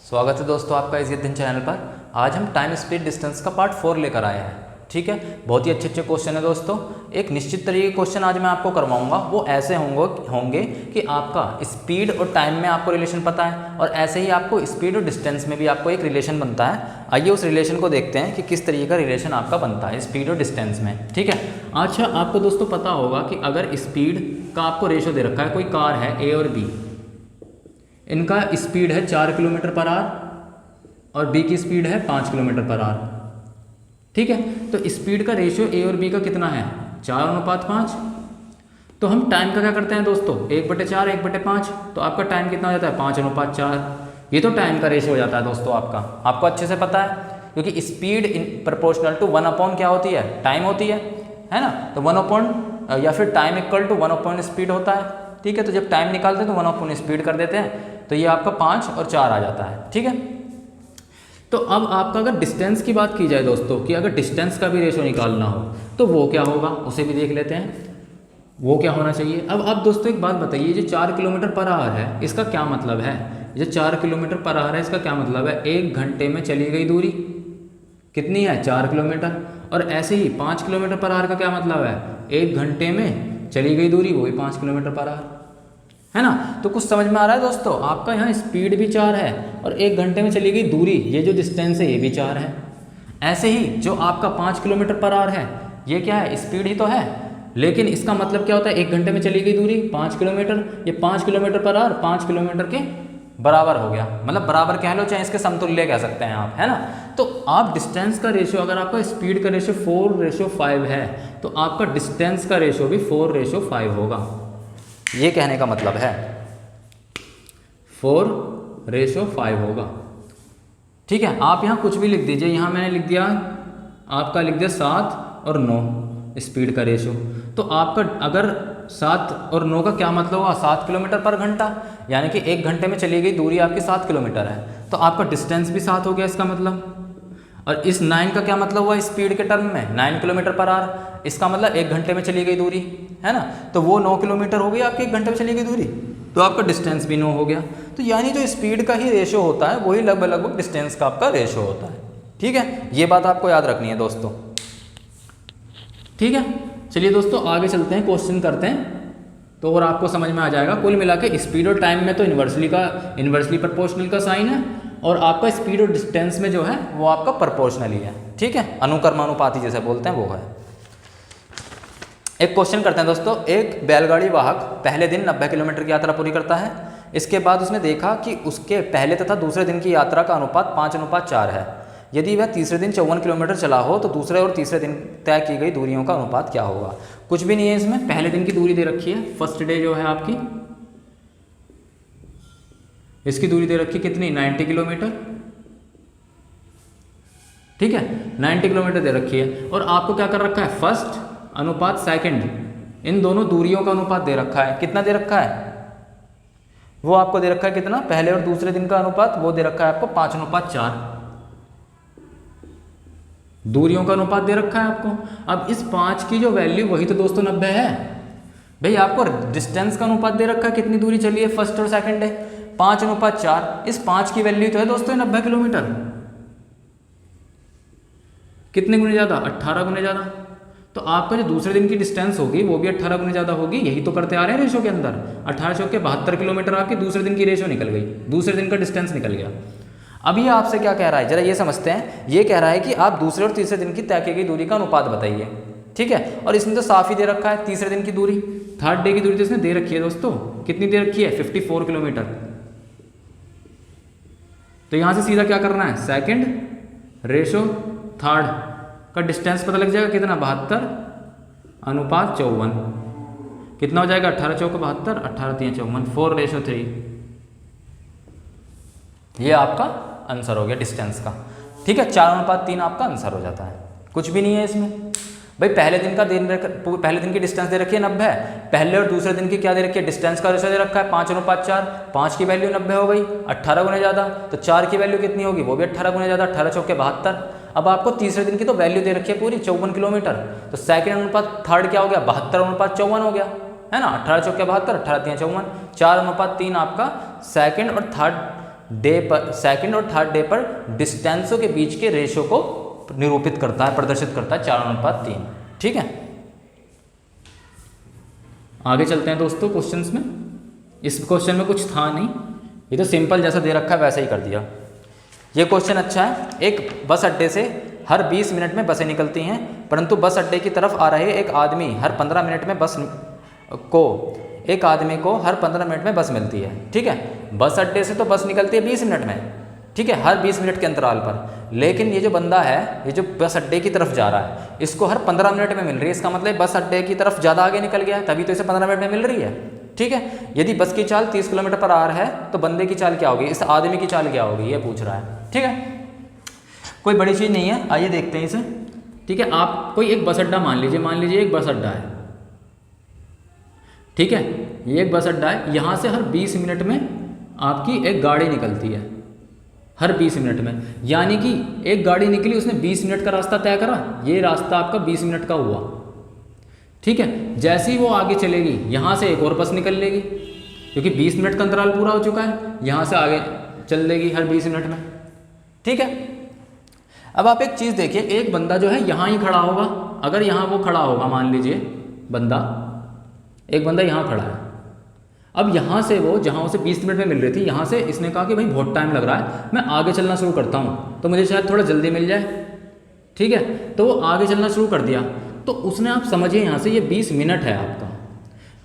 स्वागत है दोस्तों आपका इस दिन चैनल पर। आज हम टाइम स्पीड डिस्टेंस का पार्ट 4 लेकर आए हैं। ठीक है, बहुत ही अच्छे क्वेश्चन है दोस्तों। एक निश्चित तरीके के क्वेश्चन आज मैं आपको करवाऊंगा, वो ऐसे होंगे कि आपका स्पीड और टाइम में आपको रिलेशन पता है, और ऐसे ही आपको स्पीड और डिस्टेंस में भी आपको एक रिलेशन बनता है। आइए उस रिलेशन को देखते हैं कि किस तरीके का रिलेशन आपका बनता है स्पीड और डिस्टेंस में। ठीक है, अच्छा आपको दोस्तों पता होगा कि अगर स्पीड का आपको रेशो दे रखा है, कोई कार है ए और बी, इनका स्पीड है 4 किलोमीटर पर आवर और बी की स्पीड है 5 किलोमीटर पर आवर। ठीक है, तो स्पीड का रेशियो ए और बी का कितना है, 4:5। तो हम टाइम का क्या करते हैं दोस्तों, 1/4 1/5, तो आपका टाइम कितना हो जाता है 5:4। ये तो टाइम का रेशियो हो जाता है दोस्तों आपको अच्छे से पता है, क्योंकि स्पीड इन प्रोपोर्शनल टू 1 क्या होती है, टाइम होती है ना। तो 1 या फिर टाइम इक्वल टू 1 स्पीड होता है। ठीक है, तो जब टाइम निकालते हैं तो 1 स्पीड कर देते हैं, तो ये आपका 5 और 4 आ जाता है। ठीक है, तो अब आपका अगर डिस्टेंस की बात की जाए दोस्तों, कि अगर डिस्टेंस का भी रेशो निकालना हो तो वो क्या होगा, उसे भी देख लेते हैं वो क्या होना चाहिए। अब आप दोस्तों एक बात बताइए, जो 4 किलोमीटर पर आवर है इसका क्या मतलब है, जो 4 किलोमीटर पर आवर है इसका क्या मतलब है, 1 घंटे में चली गई दूरी कितनी है, 4 किलोमीटर। और ऐसे ही 5 किलोमीटर पर आवर का क्या मतलब है, 1 घंटे में चली गई दूरी वो भी 5 किलोमीटर पर आवर, है ना। तो कुछ समझ में आ रहा है दोस्तों, आपका यहाँ स्पीड भी 4 है और 1 घंटे में चली गई दूरी, ये जो डिस्टेंस है ये भी 4 है। ऐसे ही जो आपका 5 किलोमीटर पर आवर है, ये क्या है, स्पीड ही तो है, लेकिन इसका मतलब क्या होता है, 1 घंटे में चली गई दूरी 5 किलोमीटर, ये 5 किलोमीटर पर आवर 5 किलोमीटर के बराबर हो गया, मतलब बराबर कह लो चाहे इसके समतुल्य कह सकते हैं आप, है ना। तो आप डिस्टेंस का रेशियो, अगर आपका स्पीड का रेशियो 4:5 है तो आपका डिस्टेंस का रेशियो भी 4:5 होगा। ये कहने का मतलब है 4:5 होगा। ठीक है, आप यहाँ कुछ भी लिख दीजिए, यहाँ मैंने लिख दिया, आपका लिख दिया 7 और 9 स्पीड का रेशियो। तो आपका अगर 7 और 9 का क्या मतलब हुआ, 7 किलोमीटर पर घंटा, यानी कि 1 घंटे में चली गई दूरी आपकी 7 किलोमीटर है, तो आपका डिस्टेंस भी 7 हो गया इसका मतलब। और इस 9 का क्या मतलब हुआ स्पीड के टर्म में, 9 किलोमीटर पर आवर, इसका मतलब 1 घंटे में चली गई दूरी, है ना। तो वो 9 किलोमीटर हो गई आपकी 1 घंटे में चली गई दूरी, तो आपका डिस्टेंस भी 9 हो गया। तो यानी जो स्पीड का ही रेशो होता है वही लगभग डिस्टेंस का आपका रेशो होता है। ठीक है, ये बात आपको याद रखनी है दोस्तों। ठीक है, चलिए दोस्तों आगे चलते हैं, क्वेश्चन करते हैं, तो और आपको समझ में आ जाएगा। कुल मिला के स्पीड और टाइम में तो इन्वर्सली प्रोपोर्शनल का साइन है, और आपका स्पीड और डिस्टेंस में जो है वो आपका प्रोपोर्शनली है। ठीक है, अनुक्रमानुपाती जैसे बोलते हैं वो है। एक क्वेश्चन करते हैं दोस्तों, एक बैलगाड़ी वाहक पहले दिन 90 किलोमीटर की यात्रा पूरी करता है। इसके बाद उसने देखा कि उसके पहले तथा दूसरे दिन की यात्रा का अनुपात 5:4 है। यदि वह तीसरे दिन 54 किलोमीटर चला हो तो दूसरे और तीसरे दिन तय की गई दूरियों का अनुपात क्या होगा। कुछ भी नहीं है इसमें, पहले दिन की दूरी दे रखी है, फर्स्ट डे जो है आपकी, इसकी दूरी दे रखी कितनी, 90 किलोमीटर। ठीक है, 90 किलोमीटर दे रखी है, और आपको क्या कर रखा है, फर्स्ट अनुपात सेकंड, इन दोनों दूरियों का अनुपात दे रखा है। कितना दे रखा है, वो आपको दे रखा है कितना, पहले और दूसरे दिन का अनुपात, वो दे रखा है आपको 5:4। दूरियों का अनुपात दे रखा है आपको। अब इस 5 की जो वैल्यू वही तो दोस्तों 90 है। भाई आपको डिस्टेंस का अनुपात दे रखा है, कितनी दूरी चली है फर्स्ट और सेकंड डे, 5:4। इस 5 की वैल्यू तो है दोस्तों 90 किलोमीटर, कितने गुने ज़्यादा, 18 गुने ज़्यादा। तो आपका जो दूसरे दिन की डिस्टेंस होगी वो भी 18 गुने ज़्यादा होगी, यही तो करते आ रहे हैं रेशो के अंदर। 18 चौके 72 किलोमीटर आपकी दूसरे दिन की रेशो निकल गई, दूसरे दिन का डिस्टेंस निकल गया। अब ये आपसे क्या कह रहा है, जरा ये समझते हैं। ये कह रहा है कि आप दूसरे और तीसरे दिन की तय की गई दूरी का अनुपात बताइए। ठीक है, और इसने तो साफ ही दे रखा है तीसरे दिन की दूरी, थर्ड डे की दूरी तो इसने दे रखी है दोस्तों, कितनी दे रखी है, 54 किलोमीटर। तो यहाँ से सीधा क्या करना है, सेकंड रेशो थर्ड का डिस्टेंस पता लग जाएगा, कितना, 72:54। कितना हो जाएगा, 18 चौके 72, 18 3 54, 4:3। ये आपका आंसर हो गया डिस्टेंस का। ठीक है, 4:3 आपका आंसर हो जाता है, कुछ भी नहीं है इसमें। भाई पहले दिन की डिस्टेंस दे रखी है 90, पहले और दूसरे दिन की क्या दे रखी है, डिस्टेंस का रेशो दे रखा है 5:4। 5 की वैल्यू 90 हो गई, 18 गुने ज़्यादा, तो 4 की वैल्यू कितनी होगी, वो भी 18 गुने ज़्यादा, 18 चौके 72। अब आपको तीसरे दिन की तो वैल्यू दे रखी है पूरी 54 किलोमीटर, तो सेकंड अनुपात थर्ड क्या हो गया, 72:54 हो गया, है ना। 18 चौके 72, 18 3 54, 4:3 आपका सेकंड और थर्ड डे पर, सेकंड और थर्ड डे पर डिस्टेंसों के बीच के रेशो को निरूपित करता है, प्रदर्शित करता है 4:3। ठीक है, आगे चलते हैं दोस्तों क्वेश्चंस में। इस क्वेश्चन में कुछ था नहीं, ये तो सिंपल जैसा दे रखा है वैसा ही कर दिया। ये क्वेश्चन अच्छा है। एक बस अड्डे से हर 20 मिनट में बसें निकलती हैं, परंतु बस अड्डे की तरफ आ रहे एक आदमी हर 15 मिनट में एक आदमी को हर 15 मिनट में बस मिलती है। ठीक है, बस अड्डे से तो बस निकलती है 20 मिनट में, ठीक है, हर 20 मिनट के अंतराल पर। लेकिन ये जो बंदा है, ये जो बस अड्डे की तरफ जा रहा है, इसको हर 15 मिनट में मिल रही है। इसका मतलब बस अड्डे की तरफ ज़्यादा आगे निकल गया है, तभी तो इसे 15 मिनट में मिल रही है। ठीक है, यदि बस की चाल 30 किलोमीटर पर आवर है तो बंदे की चाल क्या होगी, इस आदमी की चाल क्या होगी, ये पूछ रहा है। ठीक है, कोई बड़ी चीज़ नहीं है, आइए देखते हैं इसे। ठीक है, आप कोई एक बस अड्डा मान लीजिए एक बस अड्डा है। ठीक है, ये एक बस अड्डा है, यहाँ से हर 20 मिनट में आपकी एक गाड़ी निकलती है, हर 20 मिनट में। यानी कि एक गाड़ी निकली, उसने 20 मिनट का रास्ता तय करा, ये रास्ता आपका 20 मिनट का हुआ। ठीक है, जैसे ही वो आगे चलेगी, यहाँ से एक और बस निकल लेगी, क्योंकि 20 मिनट का अंतराल पूरा हो चुका है, यहाँ से आगे चल लेगी हर 20 मिनट में। ठीक है, अब आप एक चीज़ देखिए, एक बंदा जो है यहाँ ही खड़ा होगा। अगर यहाँ वो खड़ा होगा, मान लीजिए एक बंदा यहाँ खड़ा है। अब यहाँ से वो, जहाँ उसे 20 मिनट में मिल रही थी, यहाँ से इसने कहा कि भाई बहुत टाइम लग रहा है, मैं आगे चलना शुरू करता हूँ तो मुझे शायद थोड़ा जल्दी मिल जाए। ठीक है, तो वो आगे चलना शुरू कर दिया। तो उसने, आप समझिए, यहाँ से ये 20 मिनट है आपका,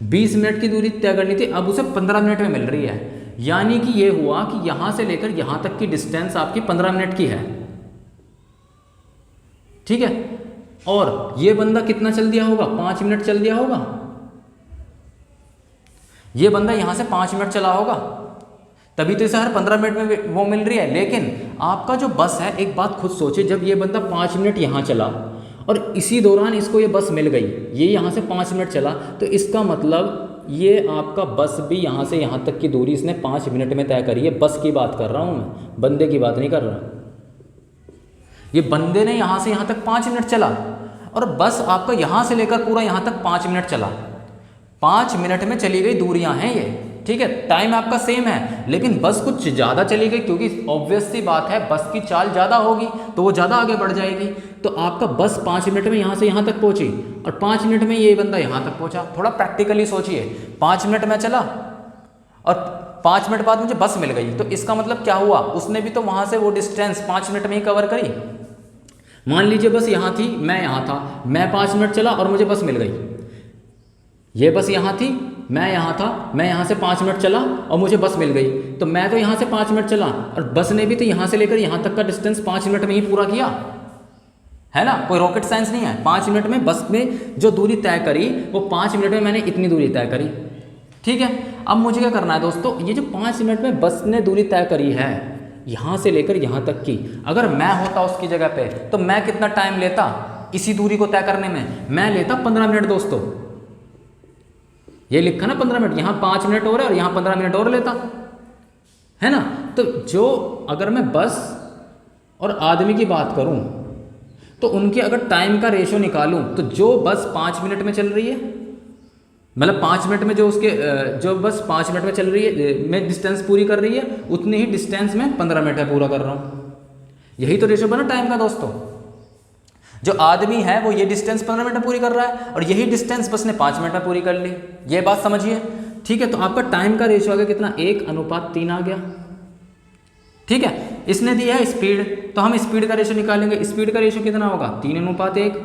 20 मिनट की दूरी तय करनी थी, अब उसे 15 मिनट में मिल रही है। यानी कि ये हुआ कि यहाँ से लेकर यहाँ तक की डिस्टेंस आपकी 15 मिनट की है। ठीक है, और ये बंदा कितना चल दिया होगा, 5 मिनट चल दिया होगा। ये बंदा यहाँ से 5 मिनट चला होगा, तभी तो इसे हर 15 मिनट में वो मिल रही है। लेकिन आपका जो बस है, एक बात खुद सोचिए, जब ये बंदा 5 मिनट यहाँ चला और इसी दौरान इसको ये बस मिल गई, ये यहाँ से 5 मिनट चला, तो इसका मतलब ये आपका बस भी यहाँ से यहाँ तक की दूरी इसने 5 मिनट में तय करी है। बस की बात कर रहा हूँ मैं, बंदे की बात नहीं कर रहा। ये बंदे ने यहाँ से यहाँ तक 5 मिनट चला, और बस आपका यहाँ से लेकर पूरा यहाँ तक 5 मिनट चला। 5 मिनट में चली गई दूरियां हैं ये। ठीक है, टाइम आपका सेम है, लेकिन बस कुछ ज़्यादा चली गई, क्योंकि ऑब्वियस सी बात है, बस की चाल ज़्यादा होगी तो वो ज़्यादा आगे बढ़ जाएगी। तो आपका बस 5 मिनट में यहाँ से यहाँ तक पहुँची, और 5 मिनट में ये बंदा यहाँ तक पहुँचा। थोड़ा प्रैक्टिकली सोचिए, 5 मिनट में चला और 5 मिनट बाद मुझे बस मिल गई, तो इसका मतलब क्या हुआ, उसने भी तो वहाँ से वो डिस्टेंस 5 मिनट में ही कवर करी। मान लीजिए बस यहाँ थी, मैं यहाँ था, मैं 5 मिनट चला और मुझे बस मिल गई। ये बस यहाँ थी, मैं यहाँ था, मैं यहाँ से 5 मिनट चला और मुझे बस मिल गई। तो मैं तो यहाँ से 5 मिनट चला, और बस ने भी तो यहाँ से लेकर यहाँ तक का डिस्टेंस 5 मिनट में ही पूरा किया है ना। कोई रॉकेट साइंस नहीं है। 5 मिनट में बस में जो दूरी तय करी, वो 5 मिनट में मैंने इतनी दूरी तय करी। ठीक है, अब मुझे क्या करना है दोस्तों, ये जो 5 मिनट में बस ने दूरी तय करी है, यहाँ से लेकर यहाँ तक की, अगर मैं होता उसकी जगह पे, तो मैं कितना टाइम लेता इसी दूरी को तय करने में? मैं लेता 15 मिनट दोस्तों। ये लिखा ना 15 मिनट, यहाँ 5 मिनट और है और यहाँ 15 मिनट और लेता, है ना। तो जो, अगर मैं बस और आदमी की बात करूं, तो उनके अगर टाइम का रेशो निकालूं, तो जो बस 5 मिनट में चल रही है, मतलब 5 मिनट में जो बस 5 मिनट में चल रही है, मैं डिस्टेंस पूरी कर रही है, उतनी ही डिस्टेंस में 15 मिनट में पूरा कर रहा हूँ। यही तो रेशो बना टाइम का दोस्तों। जो आदमी है वो ये डिस्टेंस 15 मिनट में पूरी कर रहा है, और यही डिस्टेंस बस ने 5 मिनट में पूरी कर ली। ये बात समझिए। ठीक है, तो आपका टाइम का रेशो आ गया कितना, 1:3 आ गया। ठीक है, इसने दिया है स्पीड, तो हम स्पीड का रेशो निकालेंगे। स्पीड का रेशो कितना होगा, 3:1।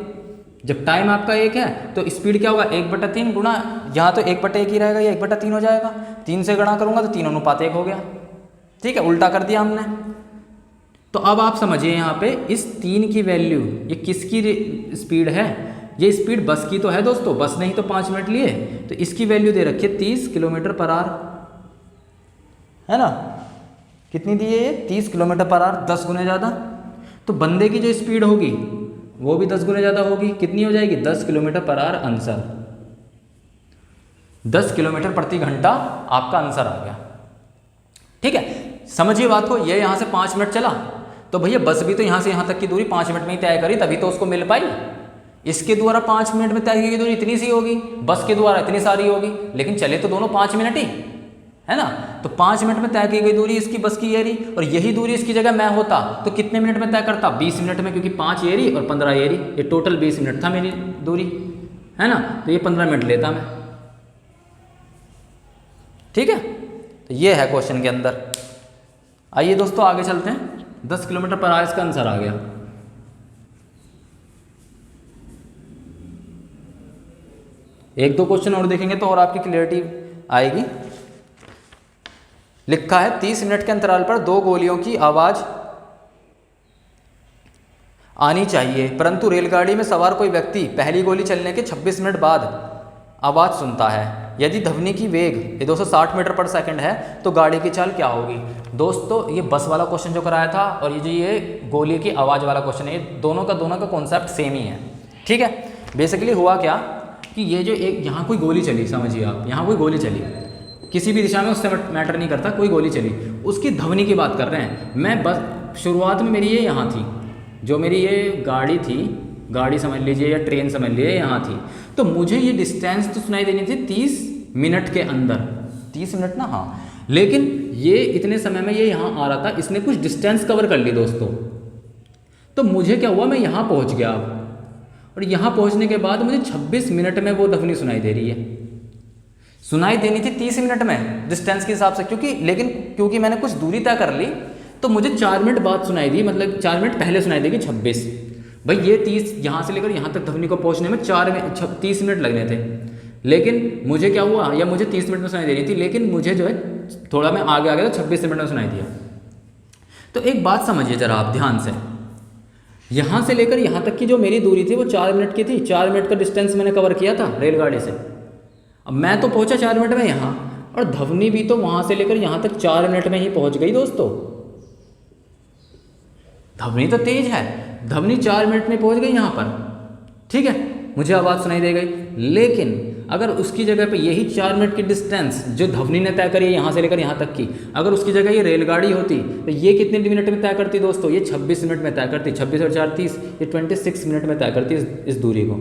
जब टाइम आपका 1 है तो स्पीड क्या होगा, 1/3 गुणा, यहाँ तो 1/1 ही रहेगा, ये 1/3 हो जाएगा। 3 से गुणा करूँगा तो 3:1 हो गया। ठीक है, उल्टा कर दिया हमने। तो अब आप समझिए, यहाँ पे इस 3 की वैल्यू, ये किसकी स्पीड है, ये स्पीड बस की तो है दोस्तों, बस ने ही तो 5 मिनट लिए, तो इसकी वैल्यू दे रखी है 30 किलोमीटर पर आवर, है ना। कितनी दी है ये, 30 किलोमीटर पर आवर, 10 गुने ज़्यादा। तो बंदे की जो स्पीड होगी वो भी 10 गुने ज़्यादा होगी। कितनी हो जाएगी, 10 kilometre per hour answer, 10 kilometre प्रति घंटा आपका आंसर आ गया। ठीक है, समझिए बात को। ये यहाँ से 5 मिनट चला, तो भैया बस भी तो यहाँ से यहाँ तक की दूरी 5 मिनट में ही तय करी, तभी तो उसको मिल पाई। इसके द्वारा 5 मिनट में तय की दूरी इतनी सी होगी, बस के द्वारा इतनी सारी होगी, लेकिन चले तो दोनों 5 मिनट ही, है ना। तो 5 मिनट में तय की गई दूरी इसकी बस की ये रही, और यही दूरी इसकी जगह मैं होता तो कितने मिनट में तय करता, 20 मिनट में, क्योंकि 5 ये रही और 15 ये रही, ये टोटल 20 मिनट था मेरी दूरी, है ना। तो ये 15 मिनट लेता मैं, ठीक है। तो ये है क्वेश्चन के अंदर। आइए दोस्तों आगे चलते हैं। 10 किलोमीटर पर आवर इसका आंसर आ गया। एक दो क्वेश्चन और देखेंगे तो और आपकी क्लियरिटी आएगी। लिखा है 30 मिनट के अंतराल पर 2 गोलियों की आवाज आनी चाहिए, परंतु रेलगाड़ी में सवार कोई व्यक्ति पहली गोली चलने के 26 मिनट बाद आवाज सुनता है। यदि ध्वनि की वेग ये 260 मीटर पर सेकंड है तो गाड़ी की चाल क्या होगी। दोस्तों ये बस वाला क्वेश्चन जो कराया था और ये जो ये गोली की आवाज़ वाला क्वेश्चन है, ये दोनों का कॉन्सेप्ट सेम ही है, ठीक है। बेसिकली हुआ क्या कि ये जो एक यहाँ कोई गोली चली, समझिए आप, यहाँ कोई गोली चली किसी भी दिशा में, उससे मैटर नहीं करता, कोई गोली चली, उसकी ध्वनि की बात कर रहे हैं। मैं बस शुरुआत में मेरी ये यहाँ थी, जो मेरी ये गाड़ी थी, गाड़ी समझ लीजिए या ट्रेन समझ लीजिए, यहाँ थी, तो मुझे ये डिस्टेंस तो सुनाई देनी थी 30 मिनट के अंदर, 30 मिनट ना, हाँ, लेकिन ये इतने समय में ये यहाँ आ रहा था, इसने कुछ डिस्टेंस कवर कर ली दोस्तों। तो मुझे क्या हुआ, मैं यहाँ पहुँच गया अब, और यहाँ पहुँचने के बाद मुझे 26 मिनट में वो ध्वनि सुनाई दे रही है। सुनाई देनी थी 30 मिनट में डिस्टेंस के हिसाब से, क्योंकि मैंने कुछ दूरी तय कर ली, तो मुझे 4 मिनट बाद सुनाई दी, मतलब 4 मिनट पहले सुनाई देगी 26। भाई ये 30 यहाँ से लेकर यहाँ तक ध्वनि को पहुँचने में 30 मिनट लगने थे, लेकिन मुझे क्या हुआ, या मुझे 30 मिनट में सुनाई दे रही थी, लेकिन मुझे जो है थोड़ा मैं आगे आ गया तो 26 मिनट में सुनाई दिया। तो एक बात समझिए जरा आप ध्यान से, यहाँ से लेकर यहाँ तक की जो मेरी दूरी थी वो 4 मिनट की थी, 4 मिनट का डिस्टेंस मैंने कवर किया था रेलगाड़ी से। अब मैं तो पहुँचा 4 मिनट में यहाँ, और ध्वनि भी तो वहाँ से लेकर यहाँ तक 4 मिनट में ही पहुँच गई दोस्तों। ध्वनि तो तेज है, ध्वनि 4 मिनट में पहुँच गई यहाँ पर, ठीक है, मुझे आवाज़ सुनाई दे गई। लेकिन अगर उसकी जगह पे यही 4 मिनट की डिस्टेंस जो ध्वनि ने तय करी है यहाँ से लेकर यहाँ तक की, अगर उसकी जगह ये रेलगाड़ी होती तो ये कितने मिनट में तय करती दोस्तों, ये 26 मिनट में तय करती, 26 और 4 30, ये 26 मिनट में तय करती इस दूरी को।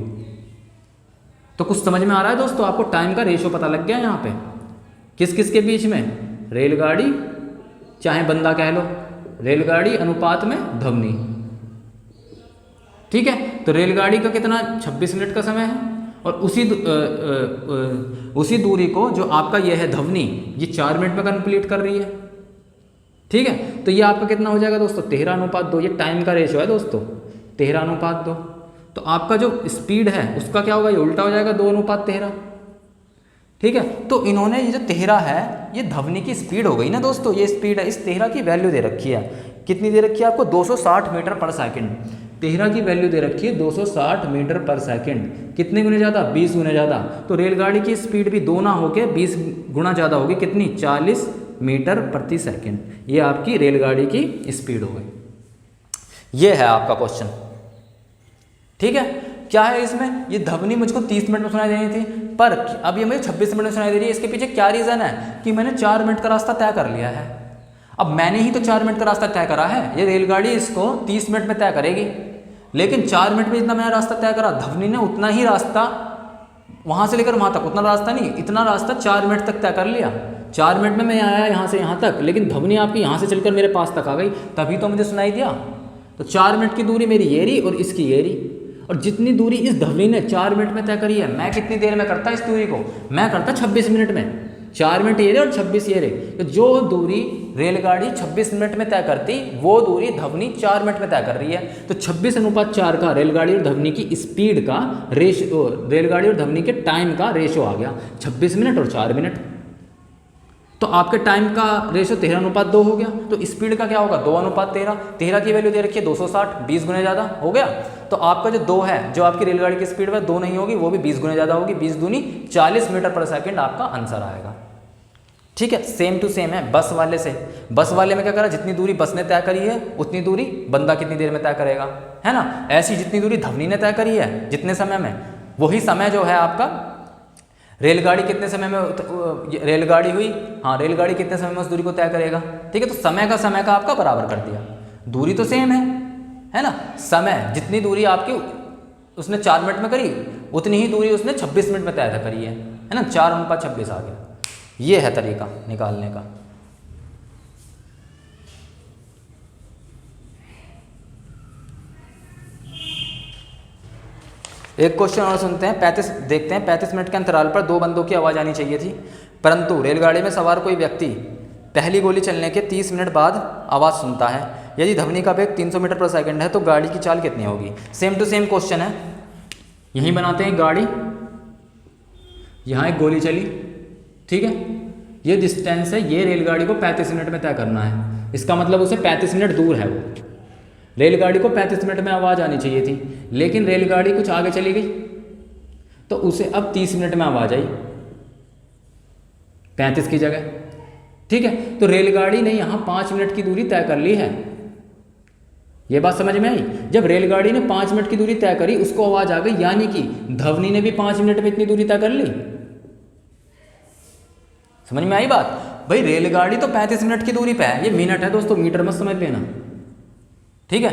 तो कुछ समझ में आ रहा है दोस्तों, आपको टाइम का रेशो पता लग गया यहाँ पे, किस किस के बीच में, रेलगाड़ी चाहे बंदा कह लो, रेलगाड़ी अनुपात में ध्वनि, ठीक है। तो रेलगाड़ी का कितना 26 मिनट का समय है, और उसी दूरी को जो आपका ये है ध्वनि, ये 4 मिनट में कंप्लीट कर रही है, ठीक है। तो ये आपका कितना हो जाएगा दोस्तों, 13:2, ये टाइम का रेशो है दोस्तों, 13:2। तो आपका जो स्पीड है उसका क्या होगा, ये उल्टा हो जाएगा, 2:13, ठीक है। तो इन्होंने ये जो 13 है ये ध्वनि की स्पीड हो गई ना दोस्तों, ये स्पीड है, इस 13 की वैल्यू दे रखी है, कितनी दे रखी है आपको, 260 मीटर पर सेकंड। 13 की वैल्यू दे रखी है 260 मीटर पर सेकंड, कितने गुने ज़्यादा, 20 गुने ज़्यादा। तो रेलगाड़ी की स्पीड भी 2 ना होके 20 गुना ज़्यादा होगी, कितनी, 40 मीटर प्रति सेकंड। ये आपकी रेलगाड़ी की स्पीड हो गई। ये है आपका क्वेश्चन, ठीक है। क्या है इसमें, ये ध्वनि मुझको 30 मिनट में सुनाई देनी थी, पर अब ये मुझे 26 मिनट में सुनाई दे रही है। इसके पीछे क्या रीज़न है कि मैंने 4 मिनट का रास्ता तय कर लिया है। अब मैंने ही तो 4 मिनट का रास्ता तय करा है, ये रेलगाड़ी इसको 30 मिनट में तय करेगी, लेकिन 4 मिनट में जितना मैंने रास्ता तय करा, ध्वनि ने उतना ही रास्ता वहाँ से लेकर वहाँ तक, उतना रास्ता नहीं, इतना रास्ता 4 मिनट तक तय कर लिया। 4 मिनट में मैं आया यहाँ से यहाँ तक, लेकिन ध्वनि आपकी यहाँ से चलकर मेरे पास तक आ गई, तभी तो मुझे सुनाई दिया। तो 4 मिनट की दूरी मेरी ये रही और इसकी ये रही, और जितनी दूरी इस ध्वनि ने 4 मिनट में तय करी है, मैं कितनी देर में करता इस दूरी को, मैं करता 26 मिनट में। 4 मिनट ये रहे और 26 ये रहे, तो जो दूरी रेलगाड़ी 26 मिनट में तय करती, वो दूरी ध्वनि 4 मिनट में तय कर रही है। तो 26:4 का रेलगाड़ी और ध्वनि की स्पीड का रेशो, रेलगाड़ी और ध्वनि के टाइम का रेशो आ गया 26 मिनट और 4 मिनट। तो आपके टाइम का रेशो 13:2 हो गया, तो स्पीड का क्या होगा, 2:13। 13 की वैल्यू दे रखी है 260, 20 गुने ज़्यादा हो गया। तो आपका जो 2 है, जो आपकी रेलगाड़ी की स्पीड है 2 नहीं होगी, वो भी 20 गुने ज़्यादा होगी, 20 दूनी 40 मीटर पर सेकंड आपका आंसर आएगा, ठीक है। सेम टू सेम है बस वाले से। बस वाले में क्या करा, जितनी दूरी बस ने तय करी है उतनी दूरी बंदा कितनी देर में तय करेगा, है ना। ऐसी जितनी दूरी ध्वनि ने तय करी है जितने समय में, वही समय जो है आपका रेलगाड़ी कितने समय में रेलगाड़ी हुई, हाँ, रेलगाड़ी कितने समय में उस दूरी को तय करेगा, ठीक है। तो समय का आपका बराबर कर दिया, दूरी तो सेम है ना। समय जितनी दूरी आपकी उसने 4 मिनट में करी, उतनी ही दूरी उसने 26 मिनट में तय करी है ना। 4:26 आ गया, ये है तरीका निकालने का। एक क्वेश्चन और सुनते हैं। 35 देखते हैं। 35 मिनट के अंतराल पर 2 बंदों की आवाज़ आनी चाहिए थी, परंतु रेलगाड़ी में सवार कोई व्यक्ति पहली गोली चलने के 30 मिनट बाद आवाज़ सुनता है। यदि ध्वनि का वेग 300 मीटर पर सेकंड है तो गाड़ी की चाल कितनी होगी। सेम टू सेम क्वेश्चन है। यहीं बनाते हैं गाड़ी, यहाँ एक गोली चली, ठीक है, ये डिस्टेंस है, ये रेलगाड़ी को 35 मिनट में तय करना है। इसका मतलब उसे 35 मिनट दूर है वो। रेलगाड़ी को 35 मिनट में आवाज़ आनी चाहिए थी, लेकिन रेलगाड़ी कुछ आगे चली गई तो उसे अब 30 मिनट में आवाज़ आई 35 की जगह, ठीक है। तो रेलगाड़ी ने यहाँ 5 मिनट की दूरी तय कर ली है। ये बात समझ में आई। जब रेलगाड़ी ने 5 मिनट की दूरी तय करी, उसको आवाज़ आ गई, यानी कि ध्वनि ने भी 5 मिनट में इतनी दूरी तय कर ली। समझ में आई बात। भाई रेलगाड़ी तो 35 मिनट की दूरी पे है, ये मिनट है दोस्तों, मीटर मत समझ लेना, ठीक है।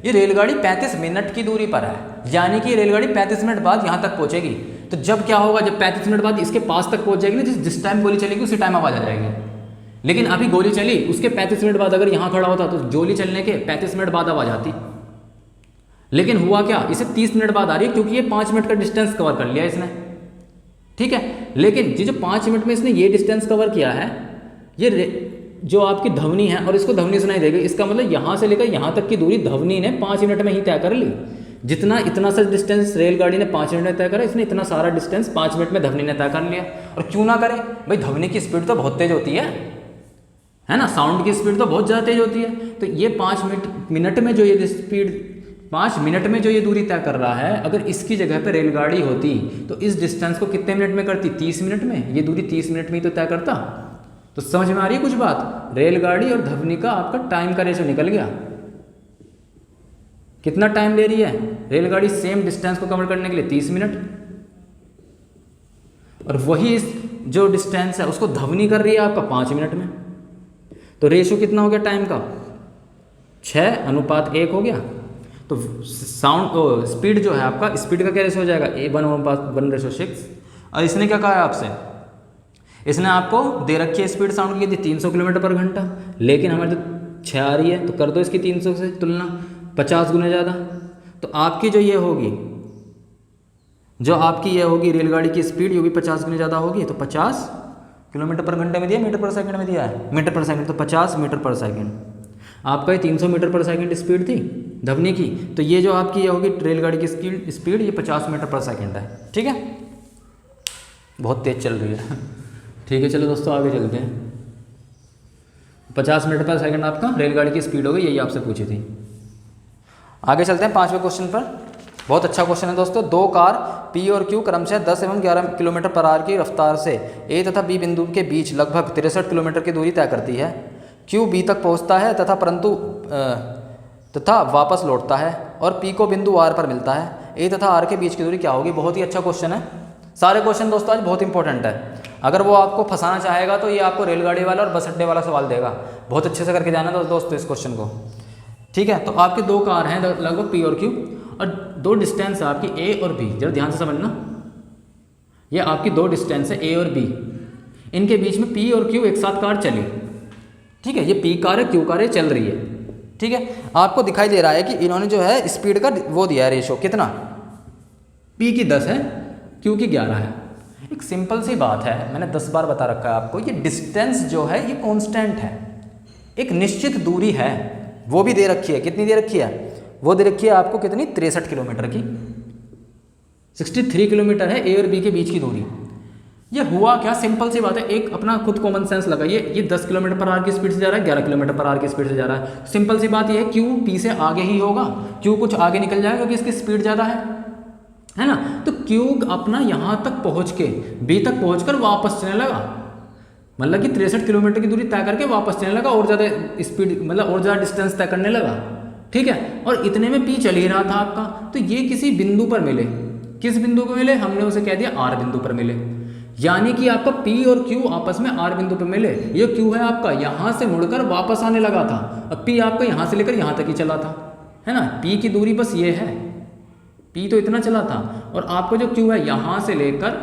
ये रेलगाड़ी 35 मिनट की दूरी पर है, यानी कि रेलगाड़ी 35 मिनट बाद यहाँ तक पहुँचेगी। तो जब क्या होगा, जब 35 मिनट बाद इसके पास तक पहुँच जाएगी ना, जिस टाइम गोली चलेगी उसी टाइम आवाज़ आ जाएगी। लेकिन अभी गोली चली, उसके 35 मिनट बाद अगर यहाँ खड़ा होता तो गोली चलने के 35 मिनट बाद आवाज़ आती। लेकिन हुआ क्या, इसे 30 मिनट बाद आ रही है, क्योंकि ये 5 मिनट का डिस्टेंस कवर कर लिया इसने, ठीक है। लेकिन ये जो 5 मिनट में इसने ये डिस्टेंस कवर किया है, ये जो आपकी ध्वनि है, और इसको ध्वनि सुनाई देगी, इसका मतलब यहाँ से लेकर यहाँ तक की दूरी ध्वनि ने 5 मिनट में ही तय कर ली। जितना इतना सा डिस्टेंस रेलगाड़ी ने 5 मिनट में तय करा, इसने इतना सारा डिस्टेंस 5 मिनट में ध्वनि ने तय कर लिया। और क्यों ना करे भाई, ध्वनि की स्पीड तो बहुत तेज होती है ना, साउंड की स्पीड तो बहुत ज़्यादा तेज होती है। तो ये 5 मिनट में जो ये स्पीड, 5 मिनट में जो ये दूरी तय कर रहा है, अगर इसकी जगह पर रेलगाड़ी होती तो इस डिस्टेंस को कितने मिनट में करती, 30 मिनट में। ये दूरी 30 मिनट में ही तो तय करता। तो समझ में आ रही है कुछ बात। रेलगाड़ी और ध्वनि का आपका टाइम का रेशो निकल गया। कितना टाइम ले रही है रेलगाड़ी सेम डिस्टेंस को कवर करने के लिए, 30 मिनट, और वही जो डिस्टेंस है उसको ध्वनि कर रही है आपका 5 मिनट में। तो रेशो कितना हो गया टाइम का, 6:1 हो गया। तो साउंड स्पीड जो है आपका, स्पीड का क्या रेशो हो जाएगा, 1:1:6। और इसने क्या कहा है आपसे, इसने आपको दे रखी है स्पीड साउंड की 300 किलोमीटर पर घंटा, लेकिन हमारे तो 6 आ रही है, तो कर दो इसकी 300 से तुलना 50 गुना ज़्यादा। तो आपकी जो ये होगी, जो आपकी ये होगी रेलगाड़ी की स्पीड, ये भी 50 गुना ज़्यादा होगी। तो 50 किलोमीटर पर घंटे में दिया, मीटर पर सेकंड में दिया है, मीटर पर सेकंड, तो 50 मीटर पर सेकंड। आपका ये 300 मीटर पर सेकंड स्पीड थी ध्वनि की, तो ये जो आपकी ये होगी रेलगाड़ी की स्पीड ये 50 मीटर पर सेकंड है, ठीक है। बहुत तेज़ चल रही है, ठीक है। चलो दोस्तों आगे चलते हैं। 50 मीटर पर सेकंड आपका रेलगाड़ी की स्पीड हो गई, यही आपसे पूछी थी। आगे चलते हैं 5वें क्वेश्चन पर। बहुत अच्छा क्वेश्चन है दोस्तों। 2 कार P और Q क्रमशः 10 एवं 11 किलोमीटर पर आवर की रफ्तार से A तथा B बिंदु के बीच लगभग 63 किलोमीटर की दूरी तय करती है। Q B तक पहुंचता है तथा वापस लौटता है, और P को बिंदु R पर मिलता है। A तथा R के बीच की दूरी क्या होगी। बहुत ही अच्छा क्वेश्चन है। सारे क्वेश्चन दोस्तों आज बहुत इंपॉर्टेंट है। अगर वो आपको फंसाना चाहेगा तो ये आपको रेलगाड़ी वाला और बस अड्डे वाला सवाल देगा। बहुत अच्छे से करके जाना दोस्तों इस क्वेश्चन को, ठीक है। तो आपकी 2 कार हैं लगभग P और Q, और 2 डिस्टेंस है आपकी A और B। जरा ध्यान से समझना, ये आपकी 2 डिस्टेंस है A और B, इनके बीच में P और Q एक साथ कार चली, ठीक है। ये P कार है, Q कार है, चल रही है, ठीक है। आपको दिखाई दे रहा है कि इन्होंने जो है स्पीड का वो दिया है रेशो, कितना, P की 10 है, Q की 11 है। एक सिंपल सी बात है, मैंने 10 बार बता रखा है आपको, ये डिस्टेंस जो है ये कांस्टेंट है, एक निश्चित दूरी है, वो भी दे रखी है। कितनी दे रखी है, वो दे रखी है आपको कितनी, 63 किलोमीटर की। 63 किलोमीटर है A और B के बीच की दूरी। ये हुआ क्या, सिंपल सी बात है, एक अपना खुद कॉमन सेंस लगाइए। ये 10 किलोमीटर पर आवर की स्पीड से जा रहा है, 11 किलोमीटर पर आवर की स्पीड से जा रहा है। सिंपल सी बात ये है, Q P से आगे ही होगा, Q कुछ आगे निकल जाएगा क्योंकि इसकी स्पीड ज़्यादा है ना। तो Q अपना यहाँ तक पहुँच के B तक पहुँच कर वापस चलने लगा, मतलब कि 63 किलोमीटर की दूरी तय करके वापस चलने लगा, और ज़्यादा स्पीड मतलब और ज़्यादा डिस्टेंस तय करने लगा, ठीक है। और इतने में P चल ही रहा था आपका। तो ये किसी बिंदु पर मिले, किस बिंदु को मिले, हमने उसे कह दिया R बिंदु पर मिले, यानी कि आपका P और Q आपस में R बिंदु पर मिले। ये Q है आपका, यहाँ से मुड़कर वापस आने लगा था, अब P आपका यहाँ से लेकर यहाँ तक ही चला था, है ना। P की दूरी बस ये है, P तो इतना चला था, और आपका जो Q है यहाँ से लेकर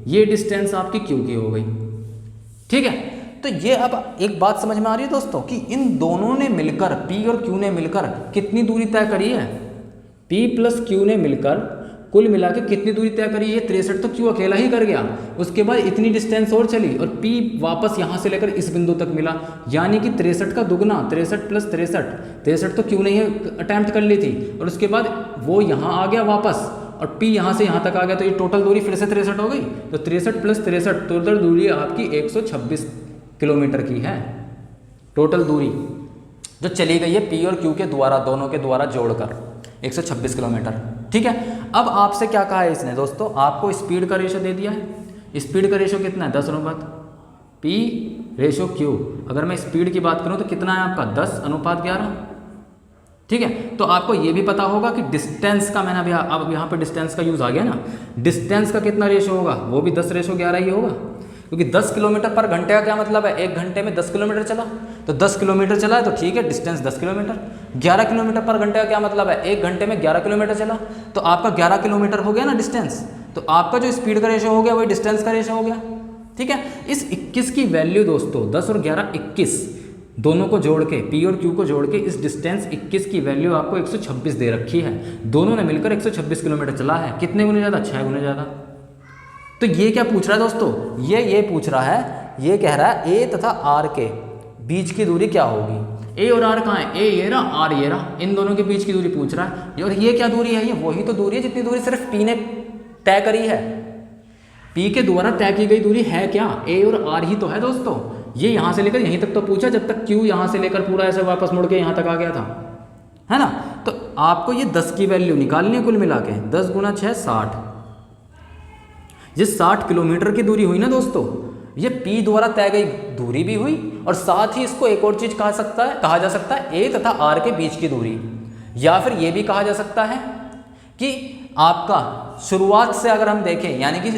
ये डिस्टेंस आपकी Q की हो गई, ठीक है, तो ये अब एक बात समझ में आ रही है दोस्तों कि इन दोनों ने मिलकर, P और Q ने मिलकर कितनी दूरी तय करी है। P प्लस Q ने मिलकर कुल मिला के कितनी दूरी तय करी है। 63 तो Q अकेला ही कर गया, उसके बाद इतनी डिस्टेंस और चली और P वापस यहाँ से लेकर इस बिंदु तक मिला, यानी कि 63 का दुगना, 63 प्लस 63 तो Q ने ही अटैम्प्ट कर ली थी और उसके बाद वो यहाँ आ गया वापस और P यहाँ से यहाँ तक आ गया, तो ये टोटल दूरी फिर से 63 हो गई। तो 63 प्लस 63 टोटल दूरी आपकी 126 किलोमीटर की है। टोटल दूरी जो चली गई है P और Q के द्वारा, दोनों के द्वारा जोड़कर 126 किलोमीटर। ठीक है, अब आपसे क्या कहा है इसने दोस्तों, आपको स्पीड का रेशो दे दिया है। स्पीड का रेशो कितना है 10:P/Q। अगर मैं स्पीड की बात करूं तो कितना है आपका 10:11। ठीक है, तो आपको ये भी पता होगा कि डिस्टेंस का, मैंने अभी अब यहाँ पे डिस्टेंस का यूज़ आ गया ना, डिस्टेंस का कितना रेशो होगा, वो भी 10:11 ही होगा, क्योंकि 10 किलोमीटर पर घंटे का क्या मतलब है, 1 घंटे में 10 किलोमीटर चला, तो 10 किलोमीटर चला है तो ठीक है, डिस्टेंस 10 किलोमीटर। 11 किलोमीटर पर घंटे का क्या मतलब है, 1 घंटे में 11 किलोमीटर चला, तो आपका 11 किलोमीटर हो गया ना डिस्टेंस, तो आपका जो स्पीड का रेशो हो गया वही डिस्टेंस का रेशो हो गया। ठीक है, इस 21 की वैल्यू दोस्तों 10 और 11 21 दोनों को जोड़ के, P और Q को जोड़ के इस डिस्टेंस 21 की वैल्यू आपको 126 दे रखी है। दोनों ने मिलकर 126 किलोमीटर चला है। कितने गुने ज़्यादा, 6 गुने ज़्यादा। तो ये क्या पूछ रहा है दोस्तों, ये पूछ रहा है, ये कह रहा है A तथा R के बीच की दूरी क्या होगी। A और R कहाँ है, A ये रहा, R ये रहा, इन दोनों के बीच की दूरी पूछ रहा है। और ये क्या दूरी है, ये वही तो दूरी है जितनी दूरी सिर्फ P ने तय करी है। P के द्वारा तय की गई दूरी है क्या, A और R ही तो है दोस्तों। ये यहाँ से लेकर यहीं तक तो पूछा, जब तक Q यहाँ से लेकर पूरा ऐसे वापस मुड़ के यहाँ तक आ गया था, है ना। तो आपको ये 10 की वैल्यू निकालनी है कुल मिला के। 10 गुना 6 60, ये 60 किलोमीटर की दूरी हुई ना दोस्तों। ये P द्वारा तय गई दूरी भी हुई और साथ ही इसको एक और चीज कहा जा सकता है A तथा R के बीच की दूरी, या फिर ये भी कहा जा सकता है कि आपका शुरुआत से अगर हम देखें, यानी कि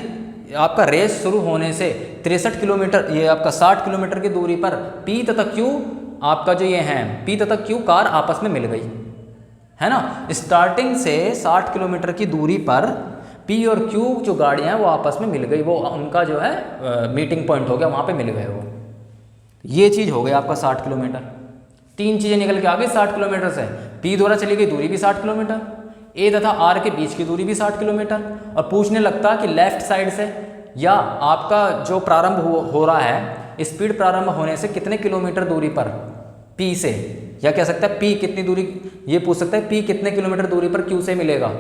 आपका रेस शुरू होने से 63 किलोमीटर, ये आपका 60 किलोमीटर की दूरी पर P तथा Q, आपका जो ये है P तथा Q कार आपस में मिल गई, है ना। स्टार्टिंग से 60 किलोमीटर की दूरी पर P और Q जो गाड़ियाँ हैं वो आपस में मिल गई, वो उनका जो है मीटिंग पॉइंट हो गया, वहाँ पे मिल गए वो। ये चीज़ हो गई आपका 60 किलोमीटर। 3 चीज़ें निकल के आ गई 60 किलोमीटर से। P द्वारा चली गई दूरी भी 60 किलोमीटर, A तथा R के बीच की दूरी भी 60 किलोमीटर, और पूछने लगता कि लेफ्ट साइड से या आपका जो प्रारंभ हो रहा है, स्पीड प्रारंभ होने से कितने किलोमीटर दूरी पर P से, या कह सकता है P कितनी दूरी, ये पूछ सकता है P कितने किलोमीटर दूरी पर Q से मिलेगा,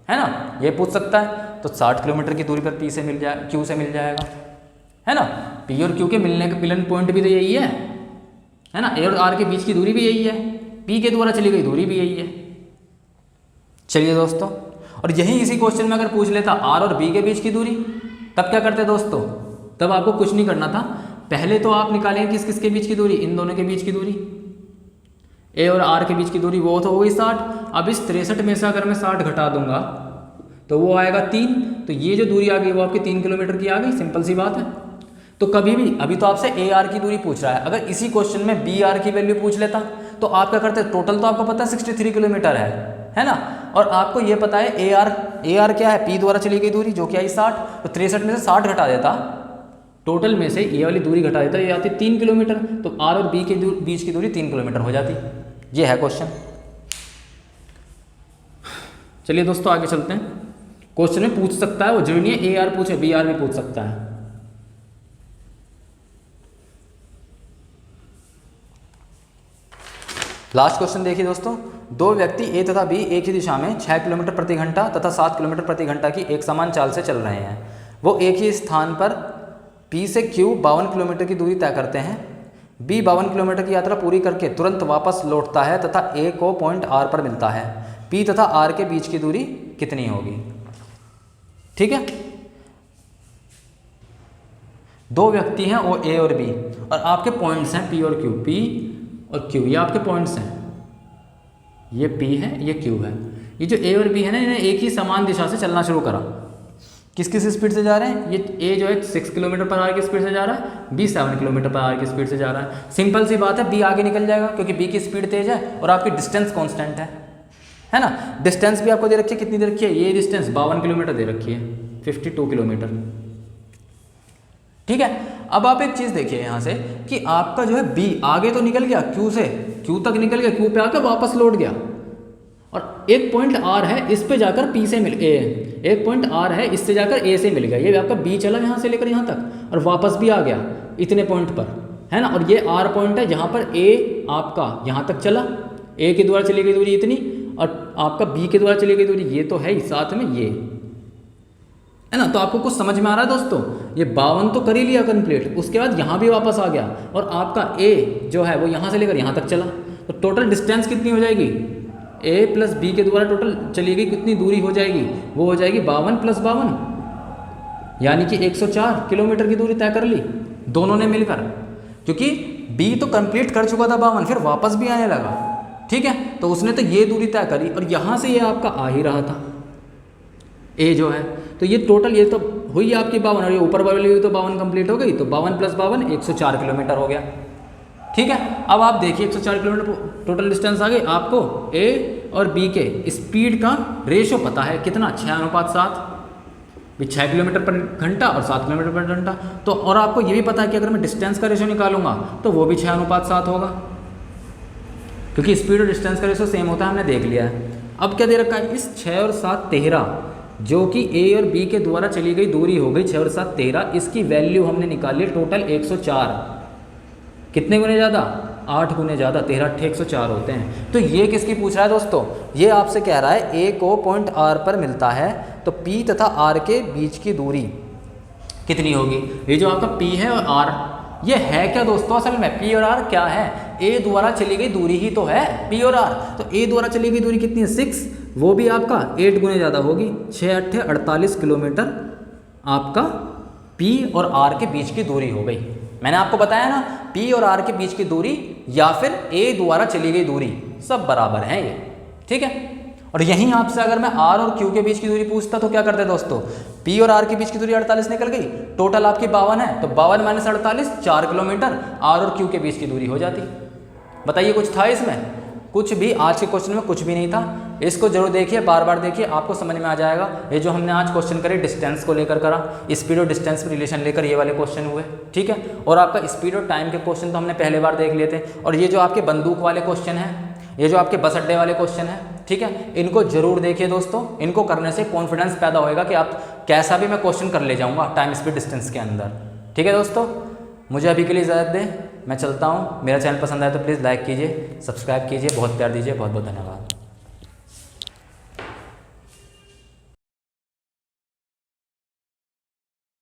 है ना, ये पूछ सकता है। तो 60 किलोमीटर की दूरी पर P से मिल जाए, Q से मिल जाएगा, है ना। P और Q के मिलने का मिलन पॉइंट भी तो यही है ना। A और R के बीच की दूरी भी यही है, P के द्वारा चली गई दूरी भी यही है। चलिए दोस्तों, और यही इसी क्वेश्चन में अगर पूछ लेता R और B के बीच की दूरी, तब क्या करते दोस्तों, तब आपको कुछ नहीं करना था, पहले तो आप निकालेंगे किस किस के बीच की दूरी, इन दोनों के बीच की दूरी, A और R के बीच की दूरी, वो तो हो गई 60। अब इस 63 में से अगर मैं 60 घटा दूंगा तो वो आएगा 3, तो ये जो दूरी आ गई वो आपकी 3 किलोमीटर की आ गई, सिंपल सी बात है। तो कभी भी, अभी तो आपसे AR की दूरी पूछ रहा है, अगर इसी क्वेश्चन में BR की वैल्यू पूछ लेता तो आप क्या करते, टोटल तो आपको पता है 63 किलोमीटर है ना, और आपको ये पता है AR क्या है, P द्वारा चली गई दूरी जो कि आई 60, तो 63 में से 60 घटा देता, टोटल में से ये वाली दूरी घटा देता, ये आती 3 किलोमीटर, तो R और B के बीच की दूरी 3 किलोमीटर हो जाती। ये है क्वेश्चन। चलिए दोस्तों आगे चलते हैं। क्वेश्चन में पूछ सकता है, वो जरूरी नहीं है AR पूछे, BR भी पूछ सकता है। लास्ट क्वेश्चन देखिए दोस्तों, दो व्यक्ति A तथा B एक ही दिशा में 6 किलोमीटर प्रति घंटा तथा 7 किलोमीटर प्रति घंटा की एक समान चाल से चल रहे हैं। वो एक ही स्थान पर P से Q 52 किलोमीटर की दूरी तय करते हैं। B 52 किलोमीटर की यात्रा पूरी करके तुरंत वापस लौटता है तथा A को पॉइंट R पर मिलता है। P तथा R के बीच की दूरी कितनी होगी। ठीक है, दो व्यक्ति हैं वो A और B, और आपके पॉइंट्स हैं P और Q। P और Q ये आपके पॉइंट्स हैं, ये P है, ये Q है। ये जो A और B है ना, इन्हें एक ही समान दिशा से चलना शुरू करा। किस किस स्पीड से जा रहे हैं, ये A जो है 6 किलोमीटर पर आवर की स्पीड से जा रहा है, B 7 किलोमीटर पर आवर की स्पीड से जा रहा है। सिंपल सी बात है, B आगे निकल जाएगा क्योंकि B की स्पीड तेज है और आपकी डिस्टेंस कांस्टेंट है ना। डिस्टेंस भी आपको दे रखी है, कितनी दे रखी है, ये डिस्टेंस 52 किलोमीटर दे रखी है, 52 किलोमीटर। ठीक है, अब आप एक चीज़ देखिए यहाँ से कि आपका जो है बी आगे तो निकल गया क्यू से, क्यू तक निकल गया, क्यू पे आकर वापस लौट गया, और एक पॉइंट आर है इस पे जाकर पी से मिल एक पॉइंट आर है इससे जाकर ए से मिल गया, ये आपका बी चला यहाँ से लेकर यहाँ तक और वापस भी आ गया इतने पॉइंट पर, है ना। और ये आर पॉइंट है जहाँ पर ए आपका यहाँ तक चला, ए के द्वारा चली गई दूरी इतनी और आपका बी के द्वारा चली गई दूरी ये तो है ही साथ में ये, है ना। तो आपको कुछ समझ में आ रहा है दोस्तों, ये 52 तो कर ही लिया कंप्लीट, उसके बाद यहाँ भी वापस आ गया और आपका ए जो है वो यहाँ से लेकर यहाँ तक चला, तो टोटल डिस्टेंस कितनी हो जाएगी, ए प्लस बी के द्वारा टोटल चली गई कितनी दूरी हो जाएगी, वो हो जाएगी 52 + 52, यानी कि 104 किलोमीटर की दूरी तय कर ली दोनों ने मिलकर, क्योंकि बी तो कंप्लीट कर चुका था 52, फिर वापस भी आने लगा, ठीक है। तो उसने तो ये दूरी तय करी और यहाँ से ये आपका आ ही रहा था ए जो है, तो ये टोटल ये तो हुई आपकी 52 और ये ऊपर वाली हुई तो 52 कंप्लीट हो गई, तो 52 + 52 104 किलोमीटर हो गया, ठीक है। अब आप देखिए 104 किलोमीटर टोटल डिस्टेंस आ गई, आपको ए और बी के स्पीड का रेशो पता है कितना, 6:7, 6 किलोमीटर पर घंटा और 7 किलोमीटर पर घंटा, तो और आपको ये भी पता है कि अगर मैं डिस्टेंस का रेशो निकालूंगा तो वो भी 6:7 होगा, क्योंकि स्पीड और डिस्टेंस का रेशो सेम होता है, हमने देख लिया है। अब क्या दे रखा है, इस 6 और 7 13 जो कि ए और बी के द्वारा चली गई दूरी हो गई 6 और 7 13, इसकी वैल्यू हमने निकाली टोटल 104, कितने गुने ज़्यादा, 8 गुने ज़्यादा, 13 8 104 होते हैं। तो ये किसकी पूछ रहा है दोस्तों, ये आपसे कह रहा है ए को पॉइंट आर पर मिलता है तो पी तथा आर के बीच की दूरी कितनी होगी। ये जो आपका पी है और आर, ये है क्या दोस्तों, असल में पी और आर क्या है, ए द्वारा चली गई दूरी ही तो है पी और आर, तो ए द्वारा चली गई दूरी कितनी है 6, वो भी आपका 8 गुने ज़्यादा होगी, 6 8 48 किलोमीटर आपका पी और आर के बीच की दूरी हो गई। मैंने आपको बताया ना, पी और आर के बीच की दूरी या फिर ए द्वारा चली गई दूरी सब बराबर हैं ये, ठीक है। और यहीं आपसे अगर मैं आर और क्यू के बीच की दूरी पूछता तो क्या करते दोस्तों, पी और आर के बीच की दूरी 48 निकल गई, टोटल आपकी 52 है, तो 52 - 48 4 किलोमीटर आर और क्यू के बीच की दूरी हो जाती। बताइए कुछ था इसमें, कुछ भी, आज के क्वेश्चन में कुछ भी नहीं था। इसको जरूर देखिए, बार बार देखिए, आपको समझ में आ जाएगा। ये जो हमने आज क्वेश्चन करे डिस्टेंस को लेकर करा, स्पीड और डिस्टेंस में रिलेशन लेकर ये वाले क्वेश्चन हुए, ठीक है। और आपका स्पीड और टाइम के क्वेश्चन तो हमने पहले बार देख लिए थे, और ये जो आपके बंदूक वाले क्वेश्चन हैं, ये जो आपके बस अड्डे वाले क्वेश्चन हैं, ठीक है, इनको जरूर देखिए दोस्तों। इनको करने से कॉन्फिडेंस पैदा होएगा कि आप कैसा भी मैं क्वेश्चन कर ले जाऊँगा टाइम स्पीड डिस्टेंस के अंदर, ठीक है दोस्तों। मुझे अभी के लिए इजाज़त दें, मैं चलता हूँ। मेरा चैनल पसंद आए तो प्लीज़ लाइक कीजिए, सब्सक्राइब कीजिए, बहुत प्यार दीजिए, बहुत बहुत धन्यवाद।